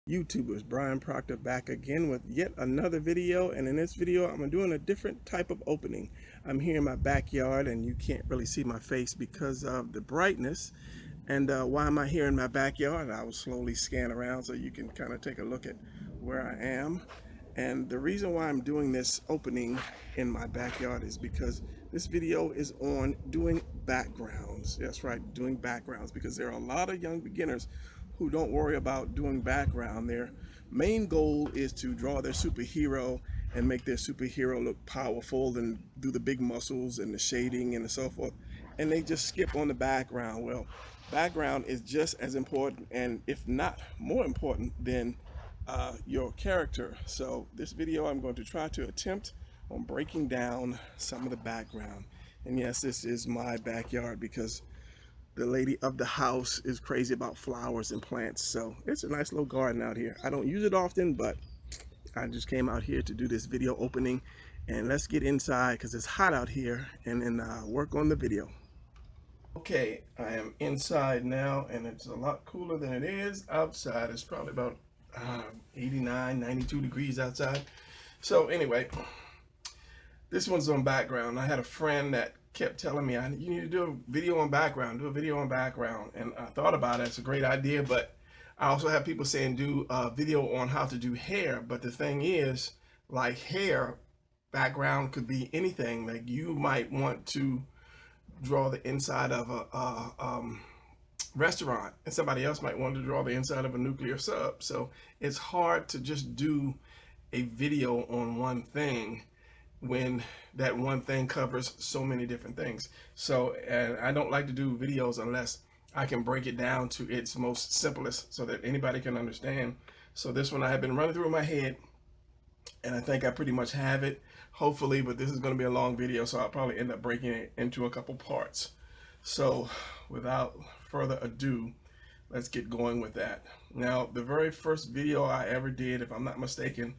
YouTubers, Brian Proctor back again with yet another video, and in this video I'm doing a different type of opening. I'm here in my backyard and you can't really see my face because of the brightness. And why am I here in my backyard? I will slowly scan around so you can kind of take a look at where I am. And the reason why I'm doing this opening in my backyard is because this video is on doing backgrounds. That's right, doing backgrounds, because there are a lot of young beginners who don't worry about doing background. Their main goal is to draw their superhero and make their superhero look powerful and do the big muscles and the shading and so forth. And they just skip on the background. Well, background is just as important, and if not more important than your character. So this video I'm going to try to attempt on breaking down some of the background. And yes, this is my backyard because the lady of the house is crazy about flowers and plants. So it's a nice little garden out here. I don't use it often, but I just came out here to do this video opening. And let's get inside because it's hot out here, and then work on the video. Okay, I am inside now, and it's a lot cooler than it is outside. It's probably about 89, 92 degrees outside. So anyway, this one's on background. I had a friend that kept telling me, you need to do a video on background, do a video on background. And I thought about it, it's a great idea, but I also have people saying do a video on how to do hair. But the thing is, like hair, background could be anything. Like you might want to draw the inside of a restaurant, and somebody else might want to draw the inside of a nuclear sub. So it's hard to just do a video on one thing when that one thing covers so many different things. So, and I don't like to do videos unless I can break it down to its most simplest so that anybody can understand. So this one I have been running through my head, and I think I pretty much have it, hopefully, but this is going to be a long video, so I'll probably end up breaking it into a couple parts. So without further ado, let's get going with that. Now, the very first video I ever did, if I'm not mistaken,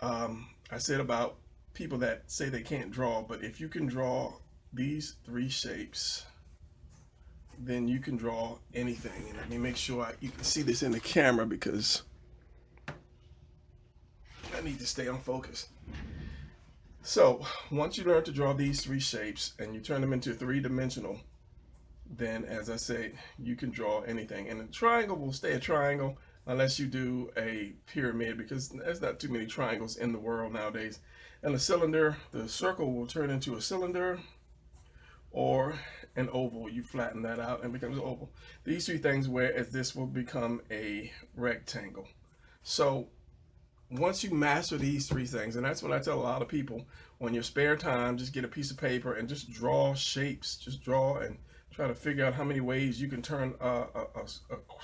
I said about people that say they can't draw, but if you can draw these three shapes, then you can draw anything. And let me make sure you can see this in the camera because I need to stay on focus. So once you learn to draw these three shapes and you turn them into three-dimensional, then as I said, you can draw anything. And a triangle will stay a triangle unless you do a pyramid, because there's not too many triangles in the world nowadays. And a cylinder, the circle will turn into a cylinder, or an oval. You flatten that out and it becomes an oval. These three things, whereas this will become a rectangle. So once you master these three things, and that's what I tell a lot of people, on your spare time, just get a piece of paper and just draw shapes. Just draw and try to figure out how many ways you can turn a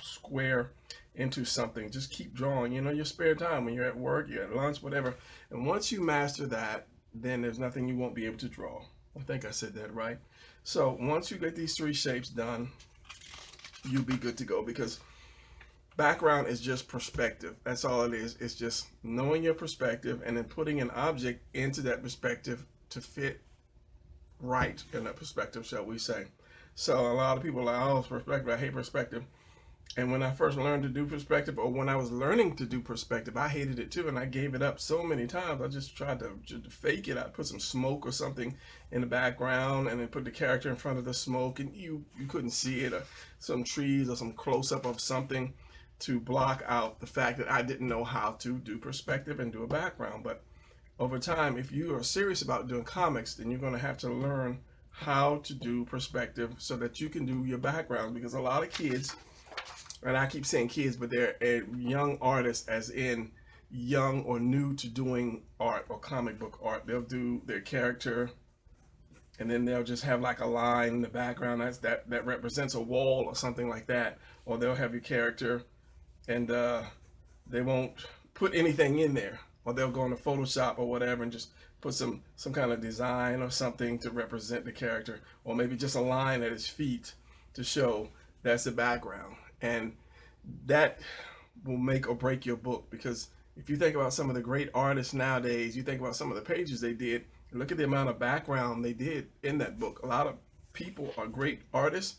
square into something. Just keep drawing, you know, your spare time when you're at work, you're at lunch, whatever. And once you master that, then there's nothing you won't be able to draw. I think I said that right. So once you get these three shapes done, you'll be good to go, because background is just perspective. That's all it is. It's just knowing your perspective and then putting an object into that perspective to fit right in that perspective, shall we say. So a lot of people are like, oh, perspective, I hate perspective. And when I first learned to do perspective, or when I was learning to do perspective, I hated it too, and I gave it up so many times. I just tried to fake it. I put some smoke or something in the background and then put the character in front of the smoke, and you couldn't see it, or some trees or some close-up of something to block out the fact that I didn't know how to do perspective and do a background. But over time, if you are serious about doing comics, then you're going to have to learn how to do perspective so that you can do your background, because a lot of kids, and I keep saying kids, but they're young artists, as in young or new to doing art or comic book art. They'll do their character, and then they'll just have like a line in the background that represents a wall or something like that. Or they'll have your character, and they won't put anything in there. Or they'll go into Photoshop or whatever and just put some kind of design or something to represent the character. Or maybe just a line at his feet to show that's the background. And that will make or break your book, because if you think about some of the great artists nowadays, you think about some of the pages they did, look at the amount of background they did in that book. A lot of people are great artists,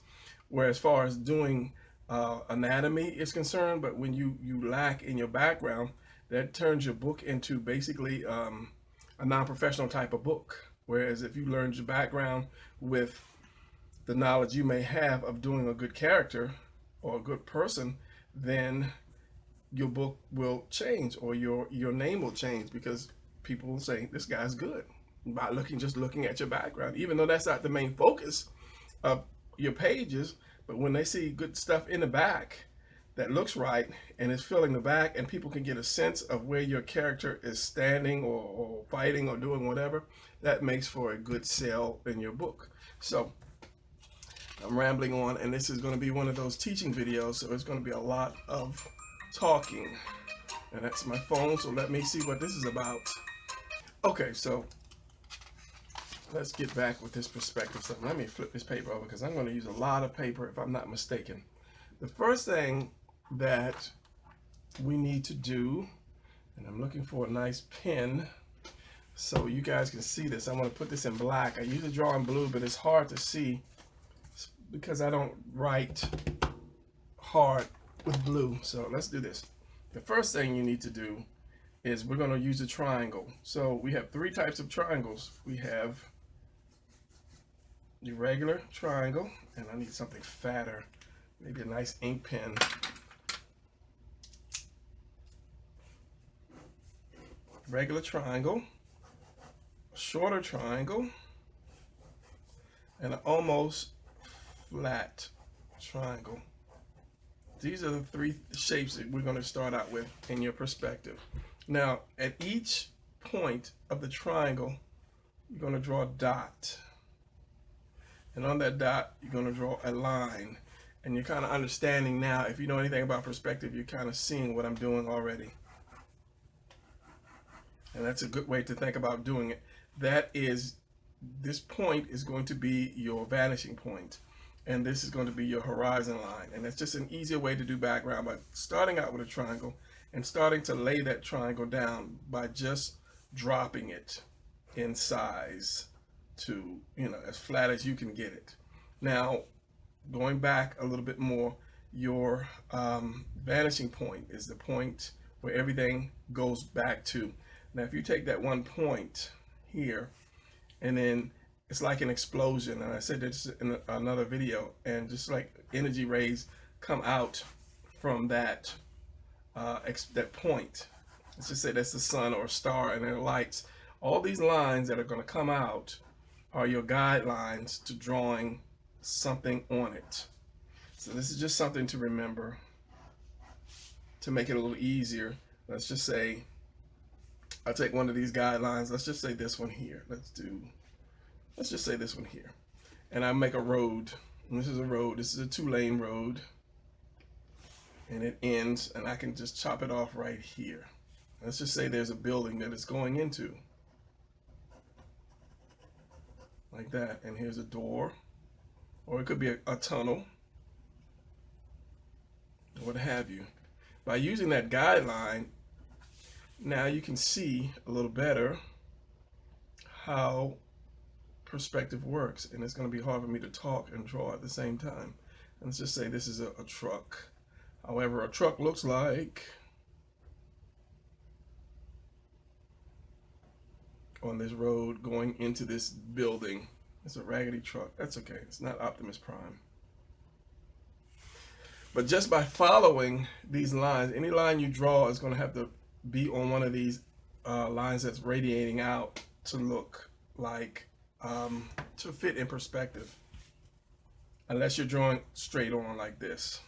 where as far as doing anatomy is concerned, but when you lack in your background, that turns your book into basically a non-professional type of book. Whereas if you learned your background with the knowledge you may have of doing a good character or a good person, then your book will change, or your name will change, because people will say this guy's good by looking at your background, even though that's not the main focus of your pages. But when they see good stuff in the back that looks right and is filling the back, and people can get a sense of where your character is standing or fighting or doing whatever, that makes for a good sale in your book. So I'm rambling on, and this is going to be one of those teaching videos, so it's going to be a lot of talking. And that's my phone, so let me see what this is about. Okay, so let's get back with this perspective stuff. Let me flip this paper over, because I'm going to use a lot of paper if I'm not mistaken. The first thing that we need to do, and I'm looking for a nice pen so you guys can see this. I'm going to put this in black. I usually draw in blue, but it's hard to see because I don't write hard with blue. So let's do this. The first thing you need to do is we're going to use a triangle. So we have three types of triangles. We have the regular triangle, and I need something fatter, maybe a nice ink pen. Regular triangle, a shorter triangle, and an almost flat triangle. These are the three shapes that we're going to start out with in your perspective. Now, at each point of the triangle, you're going to draw a dot. And on that dot, you're going to draw a line. And you're kind of understanding now, if you know anything about perspective, you're kind of seeing what I'm doing already. And that's a good way to think about doing it. That is, this point is going to be your vanishing point. And this is going to be your horizon line. And that's just an easier way to do background by starting out with a triangle and starting to lay that triangle down by just dropping it in size to, as flat as you can get it. Now, going back a little bit more, your vanishing point is the point where everything goes back to. Now, if you take that one point here, and then it's like an explosion, and I said this in another video, and just like energy rays come out from that that point. Let's just say that's the sun or a star, and there are lights. All these lines that are going to come out are your guidelines to drawing something on it. So this is just something to remember to make it a little easier. Let's just say I'll take one of these guidelines. Let's just say this one here. Let's just say this one here. And I make a road. And this is a road. This is a 2-lane road. And it ends, and I can just chop it off right here. Let's just say there's a building that it's going into. Like that. And here's a door. Or it could be a tunnel. What have you. By using that guideline, now you can see a little better how perspective works, and it's going to be hard for me to talk and draw at the same time. And let's just say this is a truck. However, a truck looks like on this road going into this building. It's a raggedy truck. That's okay. It's not Optimus Prime. But just by following these lines, any line you draw is going to have to be on one of these lines that's radiating out to look like, to fit in perspective. Unless you're drawing straight on like this.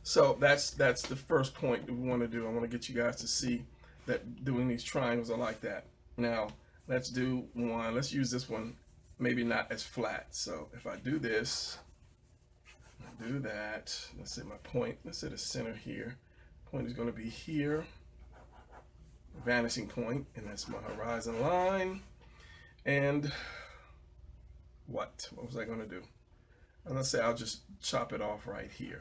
So that's the first point that we want to do. I want to get you guys to see that doing these triangles are like that. Now, let's do one. Let's use this one, maybe not as flat. So if I do this, I do that. Let's say my point, let's say the center here. Point is going to be here. Vanishing point, and that's my horizon line. And what was I going to do? And let's say I'll just chop it off right here.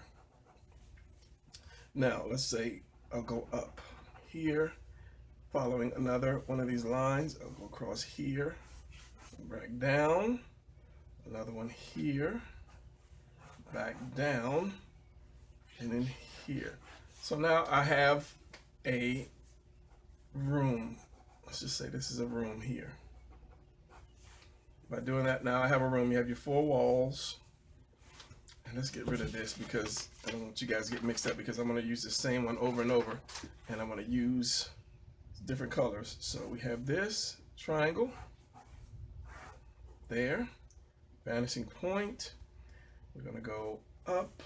Now, let's say I'll go up here, following another one of these lines. I'll go across here, back down, another one here, back down, and then here. So now I have a room. Let's just say this is a room here. By doing that, now I have a room. You have your 4 walls. And let's get rid of this because I don't want you guys to get mixed up, because I'm going to use the same one over and over, and I'm going to use different colors. So we have this triangle there, vanishing point. We're going to go up,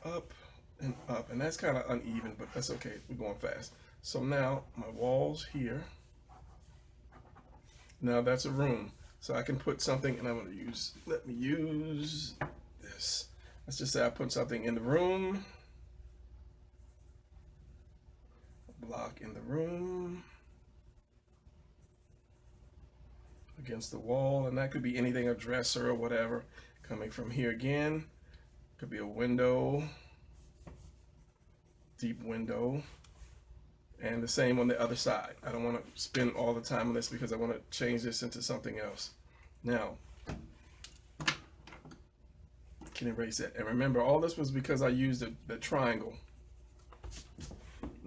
up and up, and that's kind of uneven, but that's okay. We're going fast. So now my walls here. Now that's a room. So I can put something, and I'm going to use, let me use this. Let's just say I put something in the room. A block in the room. Against the wall, and that could be anything, a dresser or whatever. Coming from here again, could be a window, deep window, and the same on the other side. I don't want to spend all the time on this because I want to change this into something else. Now, can erase that. And remember, all this was because I used the triangle.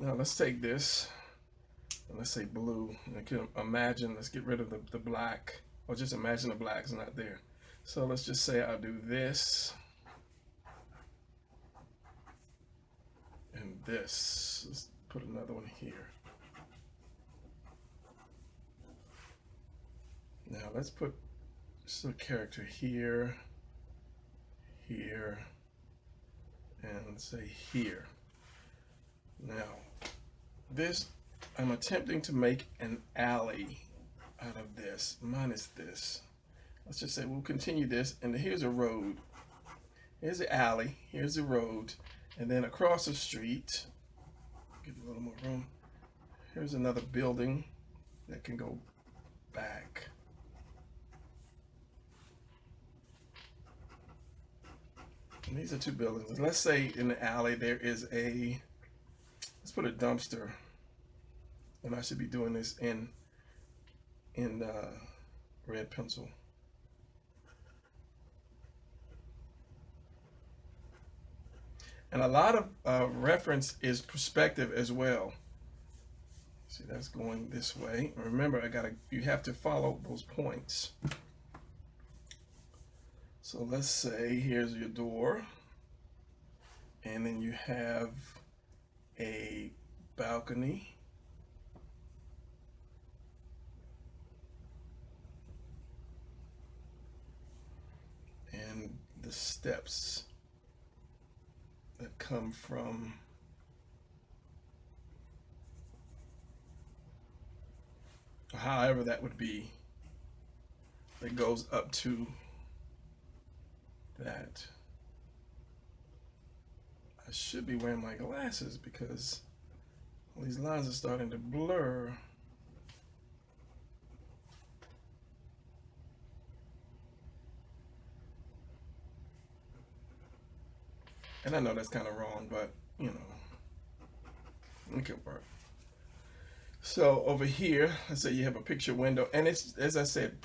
Now let's take this, and let's say blue. And I can imagine, let's get rid of the black, or just imagine the black's not there. So let's just say I'll do this and this. Let's put another one here. Now let's put just a character here, here, and say here. Now this, I'm attempting to make an alley out of this, minus this. Let's just say we'll continue this, and here's a road. Here's the alley, here's the road, and then across the street, give a little more room, here's another building that can go back. And these are 2 buildings. Let's say in the alley there is a, let's put a dumpster, and I should be doing this in red pencil. And a lot of reference is perspective as well. See, that's going this way. Remember, you have to follow those points. So let's say here's your door, and then you have a balcony. And the steps that come from however that would be, that goes up to that. I should be wearing my glasses because all these lines are starting to blur. And I know that's kind of wrong, but you know, it could work. So over here, let's say you have a picture window, and it's, as I said,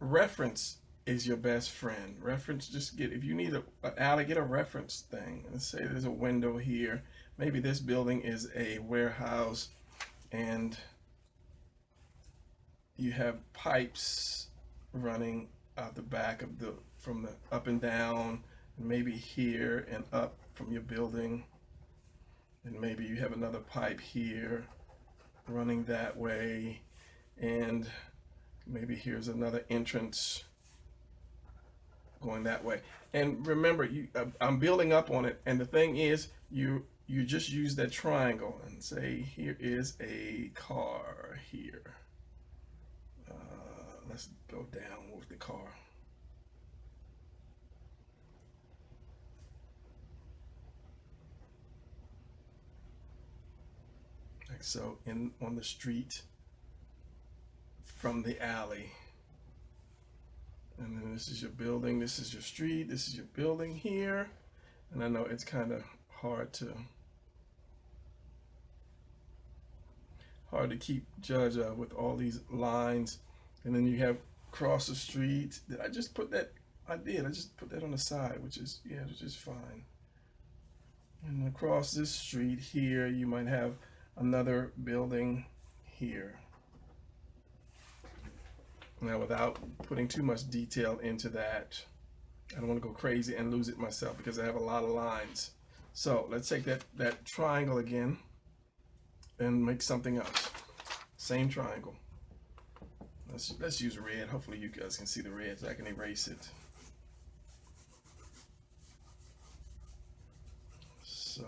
reference is your best friend. Reference, just get, if you need an alley, get a reference thing. Let's say there's a window here. Maybe this building is a warehouse, and you have pipes running out the back of from the up and down, and maybe here and up from your building. And maybe you have another pipe here running that way, and maybe here's another entrance going that way. And remember, I'm building up on it, and the thing is, you just use that triangle and say here is a car here. Let's go down with the car. Like so, on the street from the alley. And then this is your building, this is your street, this is your building here. And I know it's kind of hard to keep judge of with all these lines. And then you have across the street. Did I just put that? I did. I just put that on the side, which is, yeah, which is fine. And across this street here, you might have another building here. Now, without putting too much detail into that, I don't want to go crazy and lose it myself because I have a lot of lines. So let's take that triangle again and make something else. Same triangle. Let's use red. Hopefully you guys can see the red so I can erase it. So,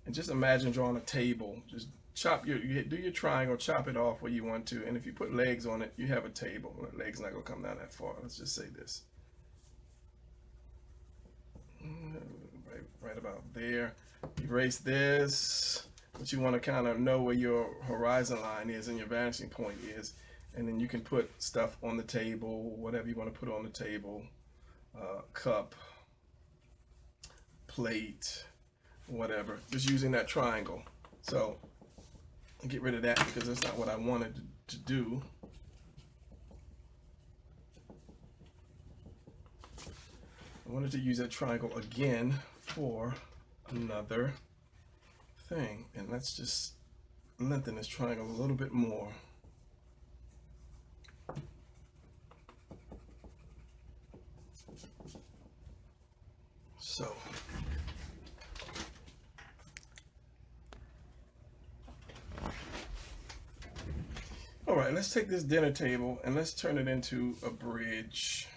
and just imagine drawing a table. Just chop do your triangle, chop it off where you want to, and if you put legs on it, you have a table. The leg's not gonna come down that far. Let's just say this. Right about there. Erase this, but you want to kind of know where your horizon line is and your vanishing point is, and then you can put stuff on the table, whatever you want to put on the table, cup, plate, whatever, just using that triangle. So I'll get rid of that because that's not what I wanted to do. I wanted to use that triangle again for another thing, and let's just lengthen this triangle a little bit more. So all right, let's take this dinner table and let's turn it into a bridge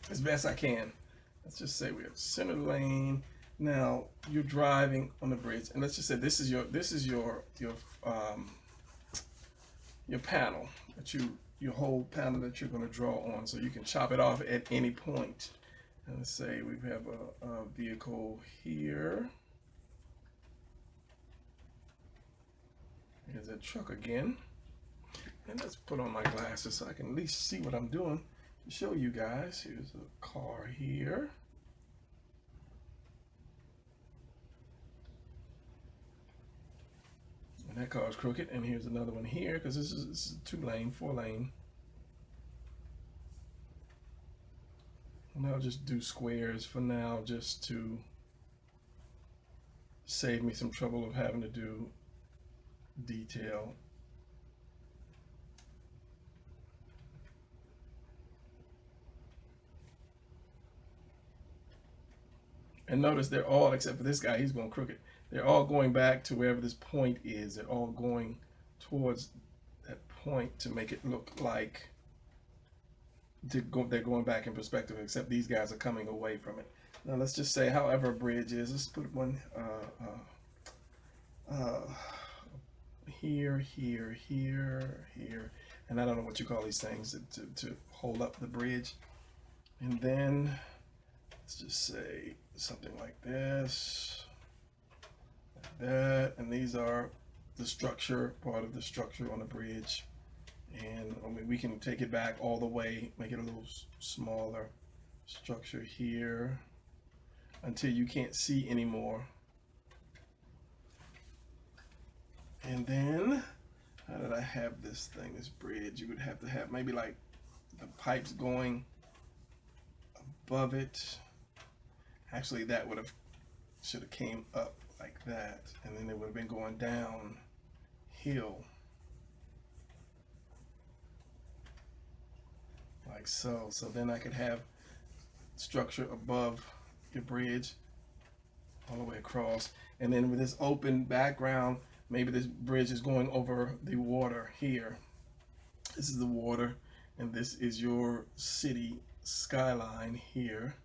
as best I can. Let's just say we have center lane. Now you're driving on the bridge, and let's just say this is your panel that your whole panel that you're going to draw on, so you can chop it off at any point. And let's say we have a vehicle here. Here's a truck again, and let's put on my glasses so I can at least see what I'm doing to show you guys. Here's a car here. And that car is crooked, and here's another one here because this is 2-lane, 4-lane. And I'll just do squares for now just to save me some trouble of having to do detail. And notice they're all, except for this guy, he's going crooked. They're all going back to wherever this point is. They're all going towards that point to make it look like they're going back in perspective, except these guys are coming away from it. Now let's just say however a bridge is, let's put one here, here, here, here, and I don't know what you call these things to hold up the bridge. And then let's just say something like this, like that, and these are the structure, part of the structure on the bridge. And I mean, we can take it back all the way, make it a little smaller structure here until you can't see anymore. And then, how did I have this thing, this bridge? You would have to have maybe like the pipes going above it. Actually, that should have came up like that, and then it would have been going down hill like so. So then I could have structure above your bridge all the way across, and then with this open background, maybe this bridge is going over the water here. This is the water, and this is your city skyline here.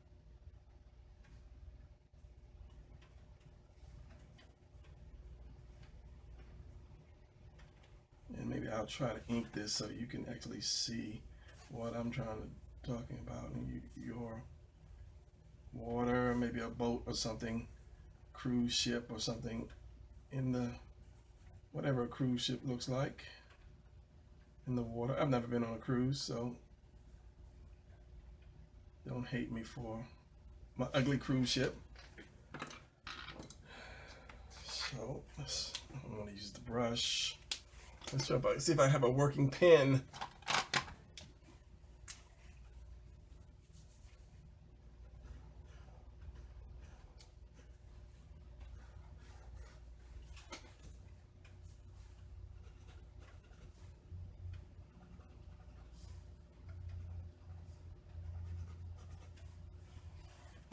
And maybe I'll try to ink this so you can actually see what I'm talking about. And your water, maybe a boat or something, cruise ship or something in the, whatever a cruise ship looks like in the water. I've never been on a cruise, so don't hate me for my ugly cruise ship. So I want to use the brush. Let's try to see if I have a working pen.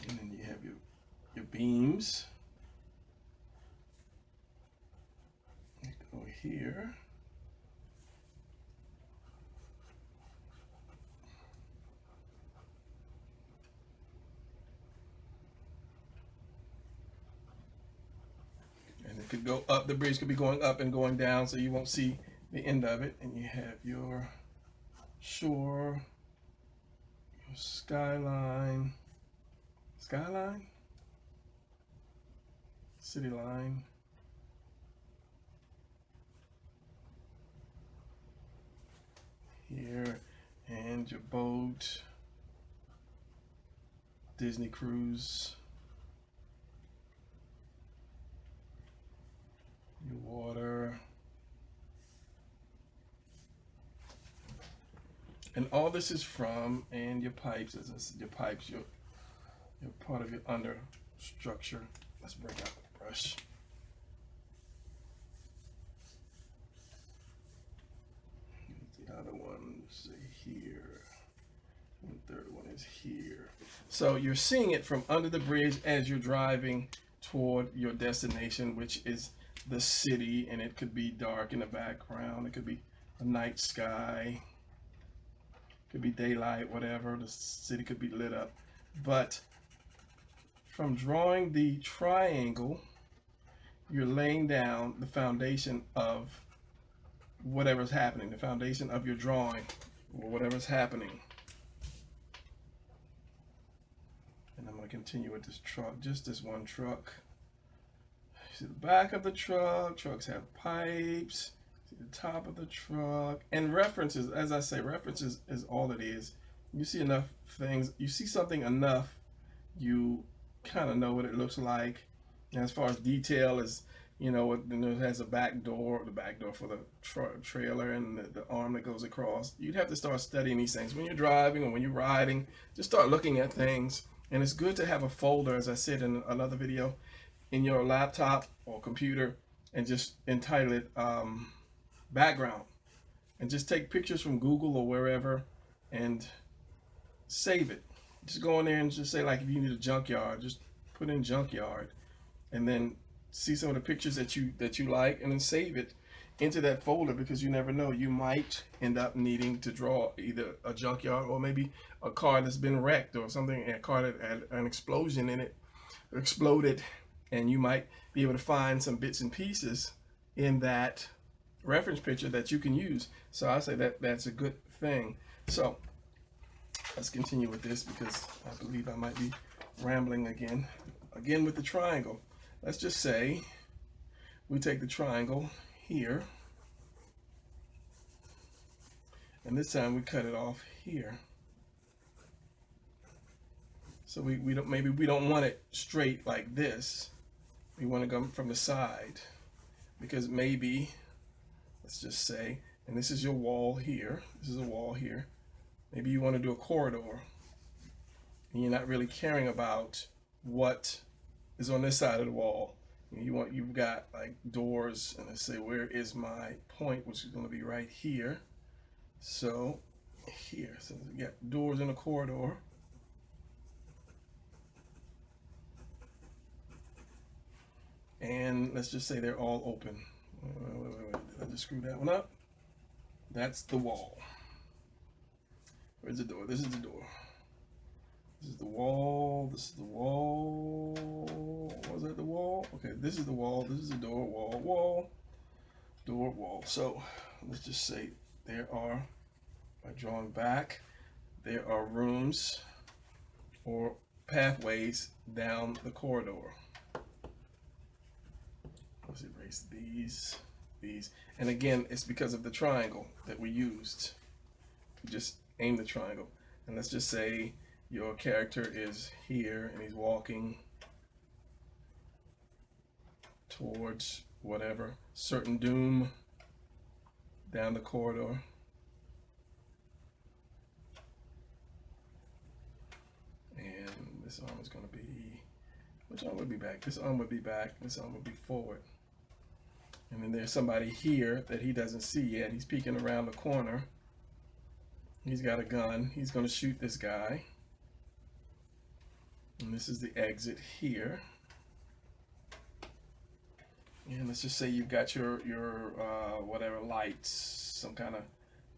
And then you have your beams. They go here. And it could go up, the bridge could be going up and going down, so you won't see the end of it. And you have your shore, your skyline, city line, here, and your boat, Disney cruise, your water, and all this is from, and your pipes, as I said, your pipes, your part of your under structure. Let's break out the brush. The other one, say here, and the third one is here. So you're seeing it from under the bridge as you're driving toward your destination, which is the city, and it could be dark in the background, it could be a night sky, it could be daylight, whatever, the city could be lit up. But from drawing the triangle, you're laying down the foundation of whatever's happening, the foundation of your drawing, or whatever's happening. And I'm going to continue with this truck, just this one truck. See the back of the truck, trucks have pipes, see the top of the truck, and references, as I say, references is all it is. You see enough things, you see something enough, you kind of know what it looks like. And as far as detail is, you know, it has a back door, the back door for the trailer, and the arm that goes across. You'd have to start studying these things when you're driving or when you're riding. Just start looking at things. And it's good to have a folder, as I said in another video, in your laptop or computer, and just entitle it background, and just take pictures from Google or wherever and save it. Just go in there and just say, like, if you need a junkyard, just put in junkyard, and then see some of the pictures that you like, and then save it into that folder, because you never know, you might end up needing to draw either a junkyard or maybe a car that's been wrecked or something, a car that had an explosion in it, exploded, and you might be able to find some bits and pieces in that reference picture that you can use. So I say that that's a good thing. So let's continue with this, because I believe I might be rambling again with the triangle. Let's just say we take the triangle here, and this time we cut it off here. So we don't, maybe we don't want it straight like this. We want to go from the side, because maybe, let's just say, and this is your wall here, this is a wall here, maybe you want to do a corridor, and you're not really caring about what is on this side of the wall. You've got like doors, and let's say, where is my point, which is going to be right here. So here, so we got doors in a corridor. And let's just say they're all open. Wait. Did I just screw that one up? That's the wall. Where's the door? This is the door. This is the wall. This is the wall. Was that the wall? Okay, this is the wall. This is the door. Wall. Door, wall. So let's just say there are, by drawing back, there are rooms or pathways down the corridor. Let's erase these. And again, it's because of the triangle that we used. We just aim the triangle. And let's just say your character is here and he's walking towards whatever, certain doom. down the corridor. And this arm is going to be, which arm would be back? This arm would be back, this arm would be forward. And then there's somebody here that he doesn't see yet. He's peeking around the corner. He's got a gun. He's going to shoot this guy. And this is the exit here. And let's just say you've got your whatever lights, some kind of,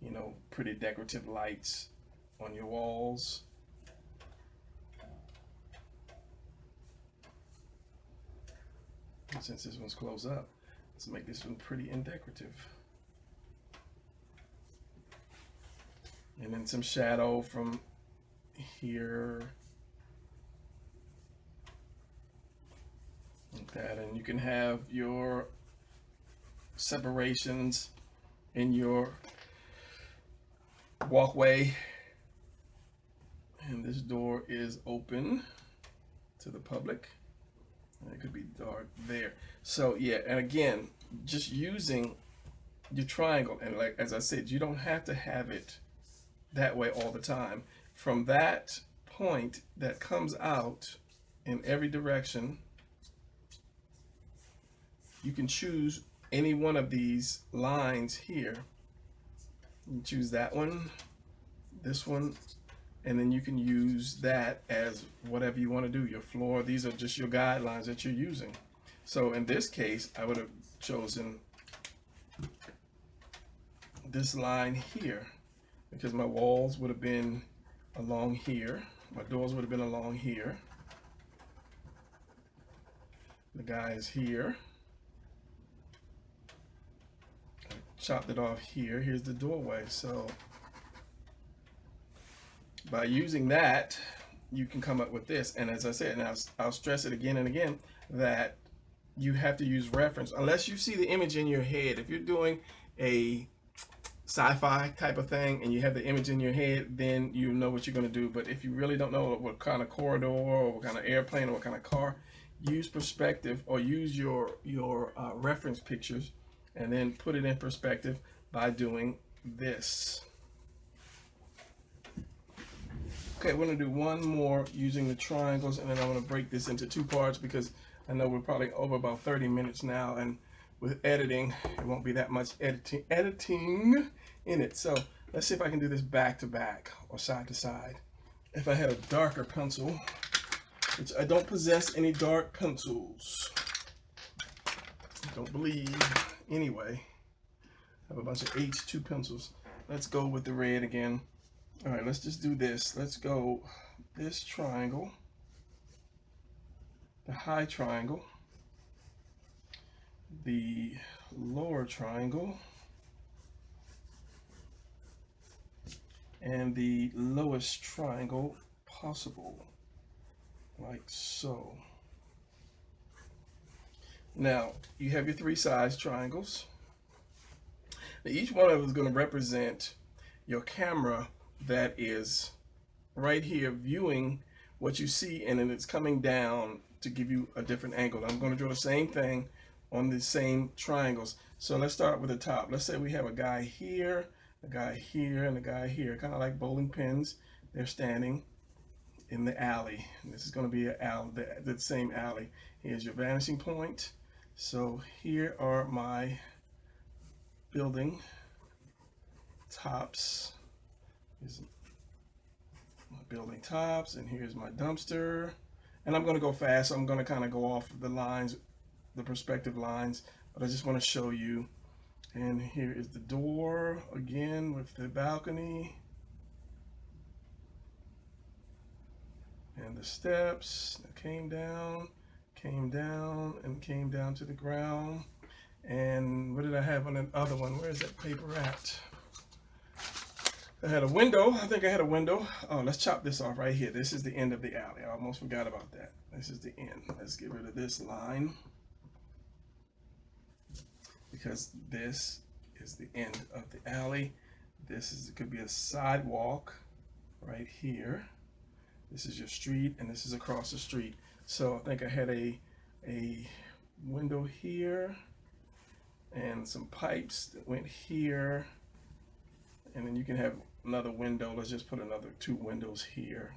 you know, pretty decorative lights on your walls. And since this one's closed up, let's make this one pretty and decorative. And then some shadow from here. Like that, and you can have your separations in your walkway. And this door is open to the public. And it could be dark there. So yeah, and again, just using your triangle, and like as I said, you don't have to have it that way all the time. From that point that comes out in every direction, you can choose any one of these lines here. You can choose that one, this one, and then you can use that as whatever you want to do, your floor. These are just your guidelines that you're using. So in this case, I would have chosen this line here because my walls would have been along here. My doors would have been along here. The guy is here. Chopped it off here. Here's the doorway. So by using that, you can come up with this. And as I said, and I'll stress it again and again, that you have to use reference unless you see the image in your head. If you're doing a sci-fi type of thing and you have the image in your head, then you know what you're going to do. But if you really don't know what kind of corridor or what kind of airplane or what kind of car, use perspective or use your reference pictures and then put it in perspective by doing this. Okay, we're going to do one more using the triangles, and then I'm going to break this into two parts because I know we're probably over about 30 minutes now, and with editing, it won't be that much editing in it. So let's see if I can do this back to back or side to side. If I had a darker pencil, which I don't possess any dark pencils, I don't believe. Anyway, I have a bunch of H2 pencils. Let's go with the red again. All right, let's just do this. Let's go this triangle, the high triangle, the lower triangle, and the lowest triangle possible, like so. Now, you have your three size triangles. Now, each one of them is going to represent your camera that is right here viewing what you see, and then it's coming down to give you a different angle. I'm going to draw the same thing on the same triangles. So let's start with the top. Let's say we have a guy here, a guy here, and a guy here, kind of like bowling pins. They're standing in the alley. And this is going to be the same alley. Here's your vanishing point. So here are my building tops. Here's my building tops, and here's my dumpster. And I'm going to go fast, so I'm going to kind of go off the lines, the perspective lines, but I just want to show you. And here is the door again with the balcony. And the steps that came down, and came down to the ground. And what did I have on the other one? Where is that paper at? I had a window. I think I had a window. Oh, let's chop this off right here. This is the end of the alley. I almost forgot about that. This is the end. Let's get rid of this line because this is the end of the alley. This is, it could be a sidewalk right here. This is your street, and this is across the street. So I think I had a window here, and some pipes that went here, and then you can have another window. Let's just put another 2 windows here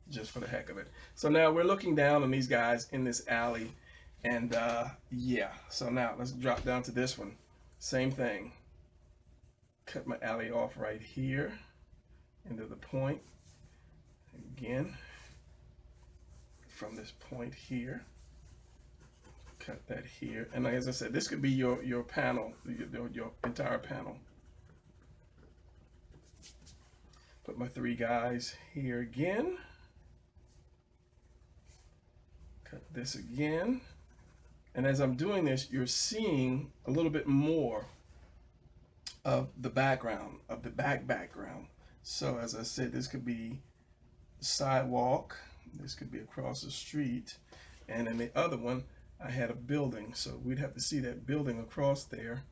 just for the heck of it. So now we're looking down on these guys in this alley, and yeah, so now let's drop down to this one. Same thing. Cut my alley off right here into the point. Again, from this point here, cut that here. And as I said, this could be your panel, your entire panel. Put my 3 guys here again. Cut this again. And as I'm doing this, you're seeing a little bit more of the background, of the background. So as I said, this could be the sidewalk, this could be across the street, and in the other one, I had a building. So we'd have to see that building across there,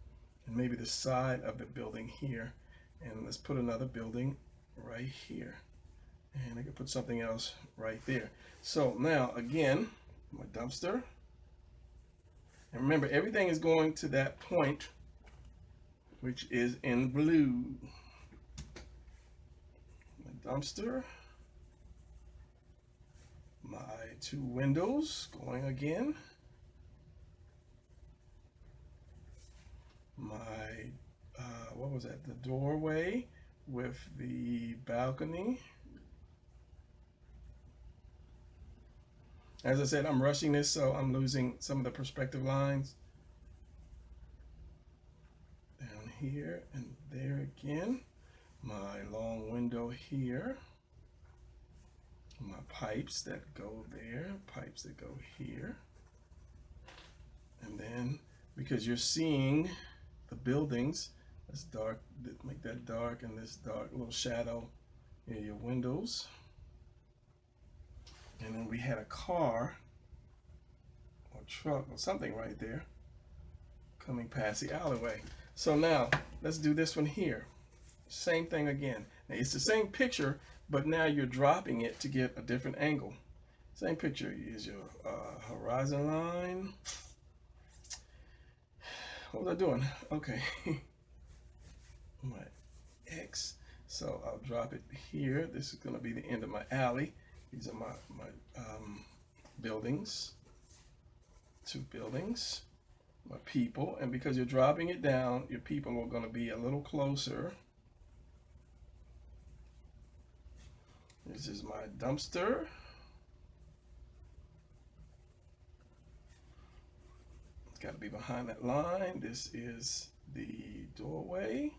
and maybe the side of the building here. And let's put another building right here. And I could put something else right there. So now, again, my dumpster. And remember, everything is going to that point, which is in blue. My dumpster. My 2 windows going again. My, what was that? The doorway with the balcony. As I said, I'm rushing this, so I'm losing some of the perspective lines. Down here and there again. My long window here. My pipes that go there, pipes that go here. And then, because you're seeing the buildings, that's dark, make that dark, and this dark little shadow in your windows. And then we had a car or truck or something right there coming past the alleyway. So now let's do this one here. Same thing again. Now, it's the same picture, but now you're dropping it to get a different angle. Same picture is your horizon line. What was I doing? Okay. My X. So I'll drop it here. This is going to be the end of my alley. These are my buildings, 2 buildings, my people, and because you're dropping it down, your people are going to be a little closer. This is my dumpster. It's got to be behind that line. This is the doorway.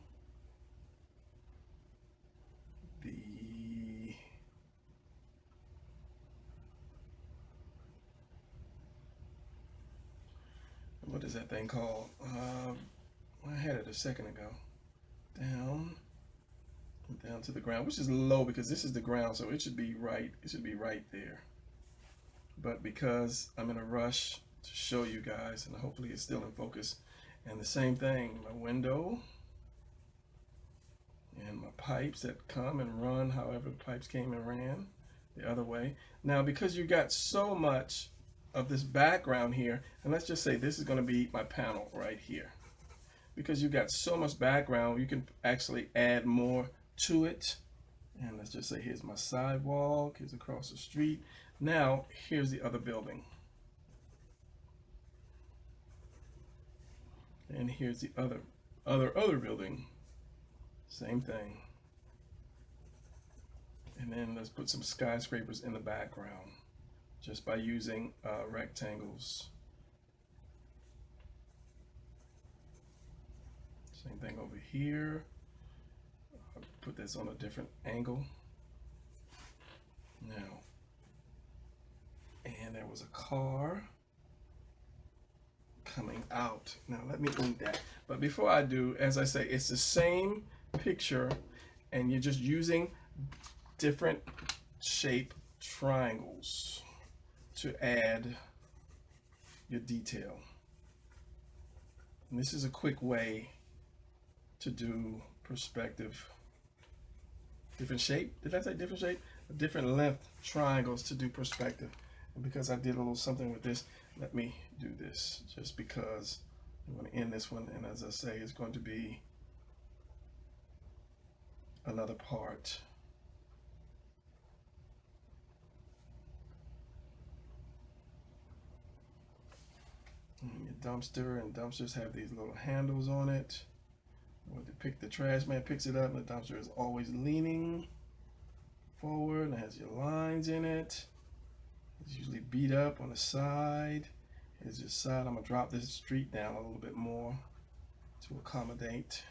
What is that thing called? I had it a second ago. Down to the ground, which is low because this is the ground, so it should be right. It should be right there. But because I'm in a rush to show you guys, and hopefully it's still in focus. And the same thing, my window and my pipes that come and run however the pipes came and ran the other way. Now, because you got so much of this background here, and let's just say this is going to be my panel right here. Because you got so much background, you can actually add more to it. And let's just say here's my sidewalk, here's across the street. Now here's the other building, and here's the other building. Same thing. And then let's put some skyscrapers in the background just by using rectangles. Same thing over here. I'll put this on a different angle. Now, and there was a car coming out. Now let me link that. But before I do, as I say, it's the same picture, and you're just using different shape triangles to add your detail. And this is a quick way to do perspective. Different shape, did I say different shape? Different length triangles to do perspective. And because I did a little something with this, let me do this just because I'm going to end this one, and as I say, it's going to be another part. And your dumpster, and dumpsters have these little handles on it. When the trash man picks it up, and the dumpster is always leaning forward and has your lines in it. It's usually beat up on the side. Here's your side. I'm gonna drop this street down a little bit more to accommodate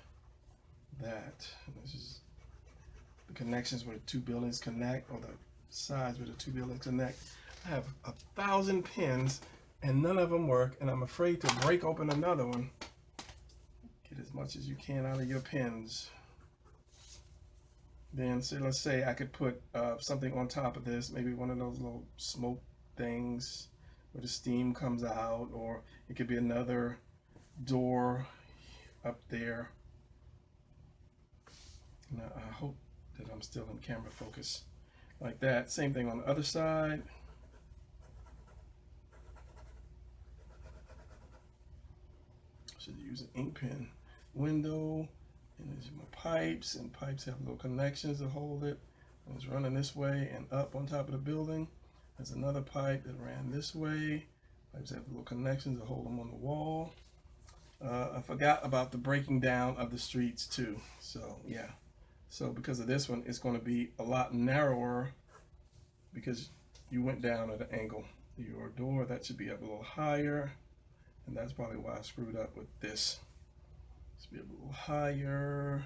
that. And this is the connections where the two buildings connect, or the sides where the two buildings connect. I have 1,000 pins and none of them work, and I'm afraid to break open another one. Get as much as you can out of your pins. Then, so let's say I could put something on top of this, maybe one of those little smoke things where the steam comes out, or it could be another door up there. Now, I hope that I'm still in camera focus like that. Same thing on the other side. Should use an ink pen. Window, and there's my pipes, and pipes have little connections to hold it. And it's running this way and up on top of the building. There's another pipe that ran this way. Pipes have little connections to hold them on the wall. I forgot about the breaking down of the streets too. So yeah, so because of this one, it's going to be a lot narrower because you went down at an angle. Your door, that should be up a little higher, and that's probably why I screwed up with this. Be a little higher.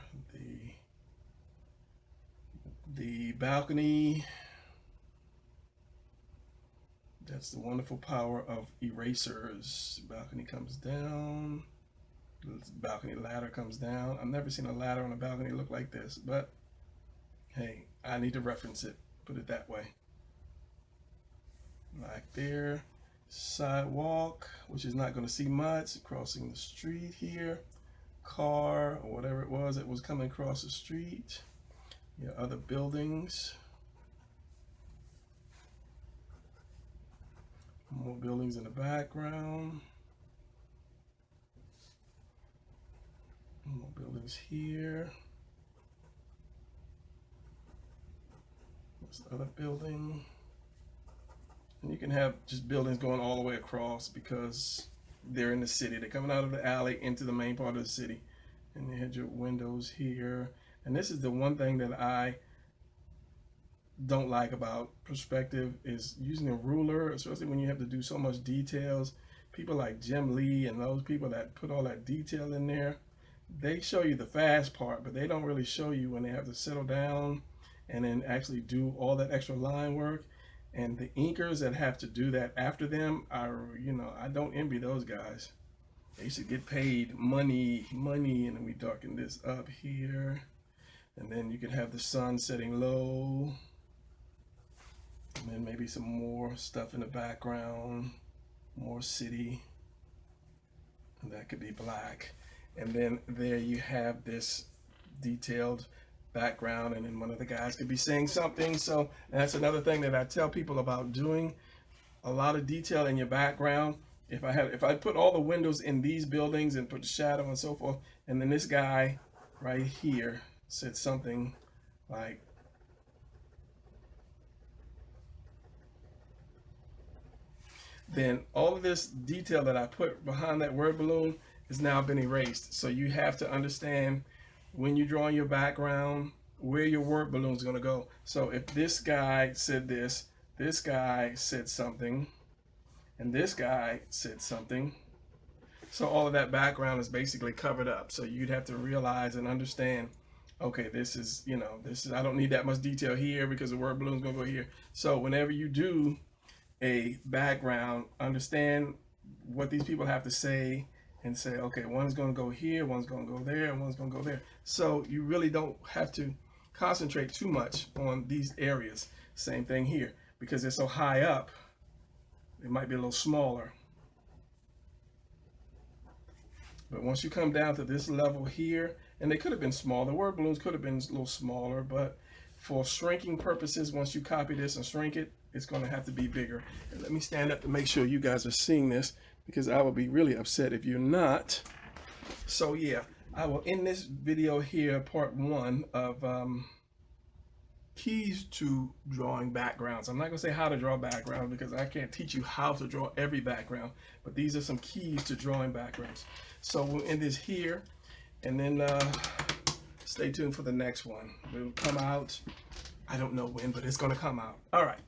The balcony, that's the wonderful power of erasers. The balcony comes down, the balcony ladder comes down. I've never seen a ladder on a balcony look like this, but hey, I need to reference it, put it that way. Like there, sidewalk, which is not going to see much, crossing the street here. Car or whatever it was that was coming across the street. Your other buildings. More buildings in the background. More buildings here. This other building. And you can have just buildings going all the way across because they're in the city. They're coming out of the alley into the main part of the city. And you had your windows here. And this is the one thing that I don't like about perspective is using a ruler, especially when you have to do so much details. People like Jim Lee and those people that put all that detail in there, they show you the fast part, but they don't really show you when they have to settle down and then actually do all that extra line work. And the inkers that have to do that after them are, I don't envy those guys. They should get paid money, and then we darken this up here. And then you could have the sun setting low. And then maybe some more stuff in the background, more city. And that could be black. And then there you have this detailed background, and then one of the guys could be saying something. So that's another thing that I tell people about doing a lot of detail in your background. If I put all the windows in these buildings and put the shadow and so forth, and then this guy right here said something like, then all of this detail that I put behind that word balloon has now been erased. So you have to understand when you're drawing your background, where your word balloon is going to go. So if this guy said this guy said something, and this guy said something, so all of that background is basically covered up. So you'd have to realize and understand, okay, this is, I don't need that much detail here because the word balloon is going to go here. So whenever you do a background, understand what these people have to say, and say, okay, one's going to go here, one's going to go there, and one's going to go there. So you really don't have to concentrate too much on these areas. Same thing here, because they're so high up, it might be a little smaller. But once you come down to this level here, and they could have been smaller, word balloons could have been a little smaller, but for shrinking purposes, once you copy this and shrink it, it's going to have to be bigger. And let me stand up to make sure you guys are seeing this. because I will be really upset if you're not. So yeah, I will end this video here, part 1 of keys to drawing backgrounds. I'm not going to say how to draw backgrounds because I can't teach you how to draw every background, but these are some keys to drawing backgrounds. So we'll end this here, and then stay tuned for the next one. It will come out, I don't know when, but it's going to come out. All right.